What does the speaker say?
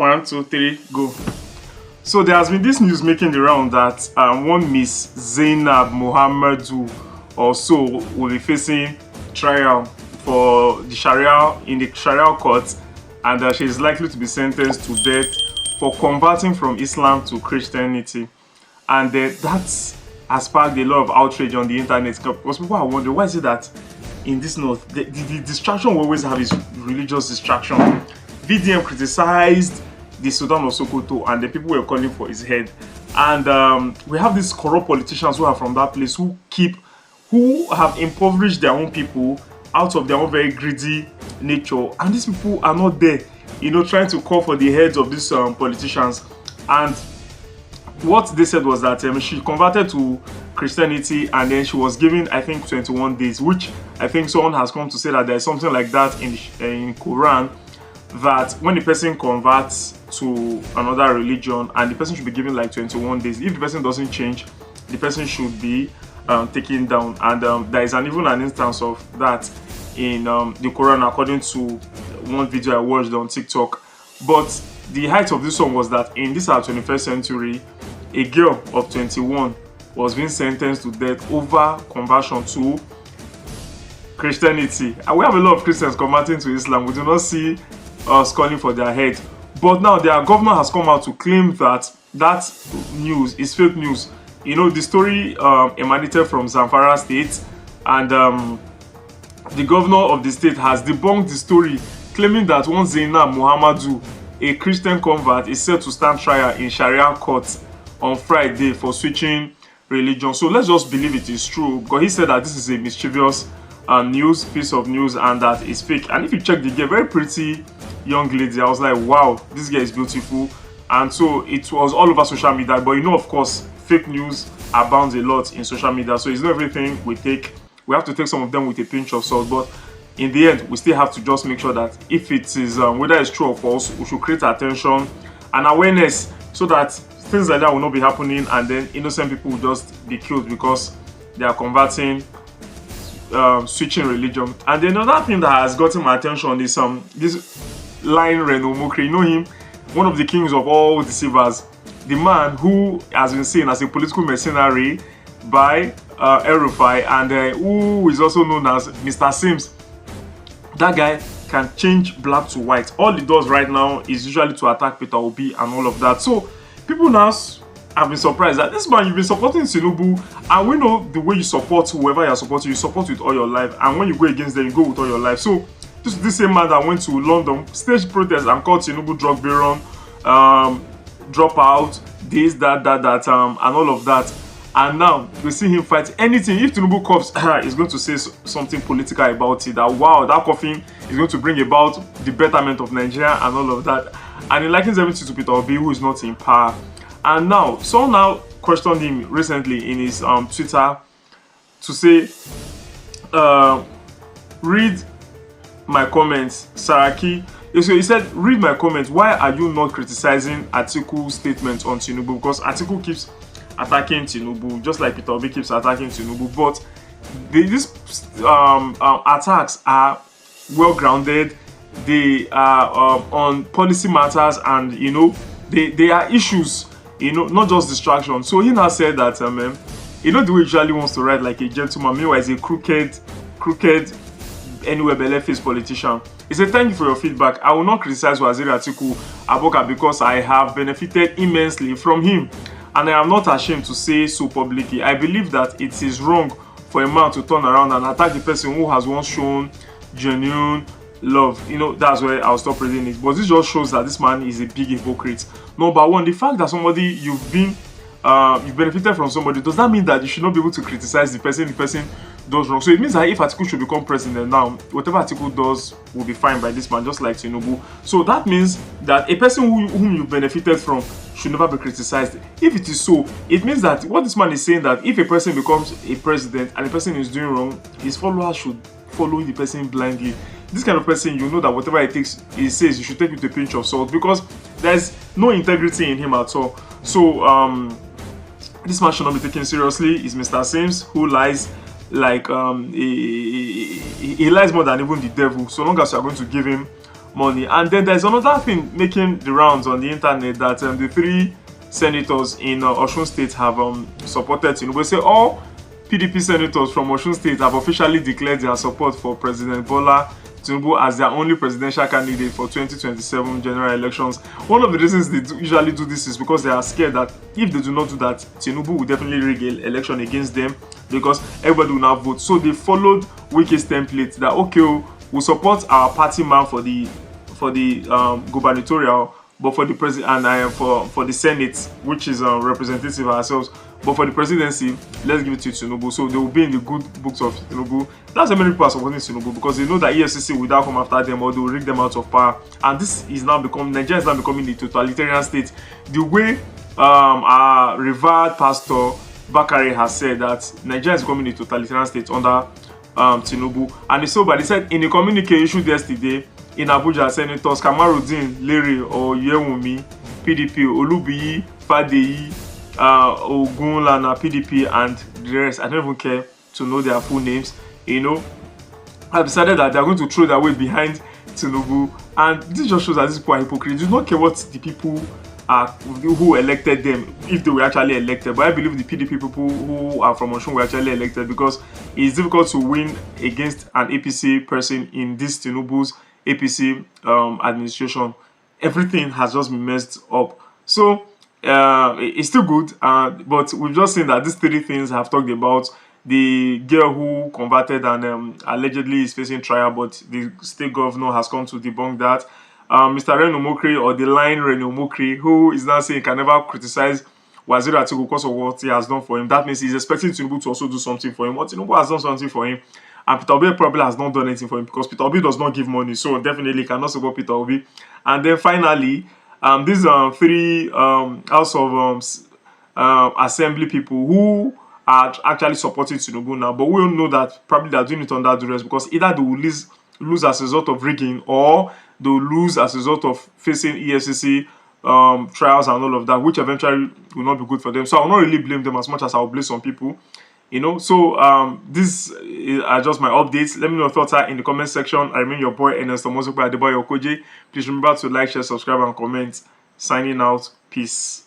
One, two, three, go. So there has been this news making the round that one Miss Zainab Mohammadu also will be facing trial for the Sharia in the Sharia court, and she is likely to be sentenced to death for converting from Islam to Christianity. And that has sparked a lot of outrage on the internet because people are wondering, why is it that in this north the distraction we always have is religious distraction. VDM criticized the Sultan of Sokoto and the people were calling for his head, and we have these corrupt politicians who are from that place who have impoverished their own people out of their own very greedy nature, and these people are not there, trying to call for the heads of these politicians. And what they said was that she converted to Christianity and then she was given, I think, 21 days, which I think someone has come to say that there's something like that in Quran, that when the person converts to another religion and the person should be given like 21 days. If the person doesn't change, the person should be taken down. And there is even an instance of that in the Quran, according to one video I watched on TikTok. But the height of this one was that in this 21st century, a girl of 21 was being sentenced to death over conversion to Christianity. And we have a lot of Christians converting to Islam. We do not see us calling for their head. But now their government has come out to claim that that news is fake news. The story emanated from Zamfara State, and the governor of the state has debunked the story, claiming that one Zainab Mohammadu, a Christian convert, is set to stand trial in Sharia court on Friday for switching religion. So let's just believe it is true, because he said that this is a mischievous piece of news and that is fake. And if you check the girl, very pretty young lady, I was like, wow, this girl is beautiful. And so it was all over social media. But of course, fake news abounds a lot in social media, so it's not everything we take. We have to take some of them with a pinch of salt, but in the end we still have to just make sure that if it is whether it's true or false, we should create attention and awareness so that things like that will not be happening, and then innocent people will just be killed because they are converting, switching religion. And then another thing that has gotten my attention is this line Reno Omokri. You know him, one of the kings of all deceivers, the man who has been seen as a political mercenary by El-Rufai, and who is also known as Mr. Sims. That guy can change black to white. All he does right now is usually to attack Peter Obi and all of that. So people now have been surprised that this man, you've been supporting Tinubu, and we know the way you support whoever you're supporting, you support with all your life, and when you go against them, you go with all your life. So this same man that went to London, staged protest and called Tinubu drug baron, drop out, this, that, and all of that. And now we see him fight anything. If Tinubu coughs, he's going to say something political about it, that wow, that coughing is going to bring about the betterment of Nigeria and all of that. And he likens everything to Peter Obi, who is not in power. And now someone now questioned him recently in his Twitter to say, read my comments, Saraki. So he said, read my comments. Why are you not criticizing Atiku's statement on Tinubu? Because Atiku keeps attacking Tinubu, just like Peter Obi keeps attacking Tinubu. But these attacks are well grounded. They are on policy matters, and they are issues, not just distraction. So he now said that the way he usually wants to write like a gentleman, meanwhile he's a crooked anywhere belle-faced politician. He said, thank you for your feedback. I will not criticize Waziri Atiku Abubakar because I have benefited immensely from him, and I am not ashamed to say so publicly. I believe that it is wrong for a man to turn around and attack the person who has once shown genuine love. That's where I'll stop reading it. But this just shows that this man is a big hypocrite. Number one, the fact that you've benefited from somebody, does that mean that you should not be able to criticize the person does wrong? So it means that if Atiku should become president now, whatever Atiku does will be fine by this man, just like Tinubu. So that means that a person whom you benefited from should never be criticized. If it is so, it means that what this man is saying, that if a person becomes a president and the person is doing wrong, his followers should follow the person blindly. This kind of person, that whatever he says, you should take it with a pinch of salt, because there's no integrity in him at all. So this man should not be taken seriously. Is Mr. Sims, who lies like he lies more than even the devil. So long as you are going to give him money. And then there's another thing making the rounds on the internet that the three senators in Osun State have supported Tinubu. They say all PDP senators from Osun State have officially declared their support for President Bola Tinubu as their only presidential candidate for 2027 general elections. One of the reasons they usually do this is because they are scared that if they do not do that, Tinubu will definitely rig an election against them because everybody will now vote. So they followed Wike's template that okay, we'll support our party man for the gubernatorial, but for the president and for the Senate, which is representative ourselves, but for the presidency, let's give it to Tinubu. So they will be in the good books of Tinubu. That's how many people are supporting Tinubu because they know that EFCC will now come after them or they will rig them out of power. And this is now Nigeria is now becoming a totalitarian state. The way our revered pastor Bakare has said that Nigeria is becoming a totalitarian state under Tinubu. And so, but they said in a communique issued yesterday in Abuja, Senators Kamarudin, Larry or Yewumi, PDP, Olubiyi, Fadeyi, Ogunlana, PDP, and the rest. I don't even care to know their full names. Have decided that they're going to throw their weight behind Tinubu, and this just shows that these people are hypocrites. They do not care what the people who elected them, if they were actually elected. But I believe the PDP people who are from Osun were actually elected because it's difficult to win against an APC person in this Tinubu's APC administration. Everything has just been messed up. So it's still good, but we've just seen that these three things have talked about. The girl who converted and allegedly is facing trial, but the state governor has come to debunk that. Mr. Reno Omokri, or the line Reno Omokri, who is now saying he can never criticize Waziri Atiku because of what he has done for him. That means he's expecting Tinubu to also do something for him. What Tinubu has done something for him, and Peter Obi probably has not done anything for him because Peter Obi does not give money, so definitely cannot support Peter Obi. And then finally, these three House of Assembly people who are actually supporting Tinubu now, but we all know that probably they're doing it under duress because either they will lose as a result of rigging or they'll lose as a result of facing EFCC trials and all of that, which eventually will not be good for them. So I will not really blame them as much as I will blame some people. So these are just my updates. Let me know your thoughts in the comment section. I remain your boy Ernest Omozupa Adeboye Kojex. Please remember to like, share, subscribe, and comment. Signing out. Peace.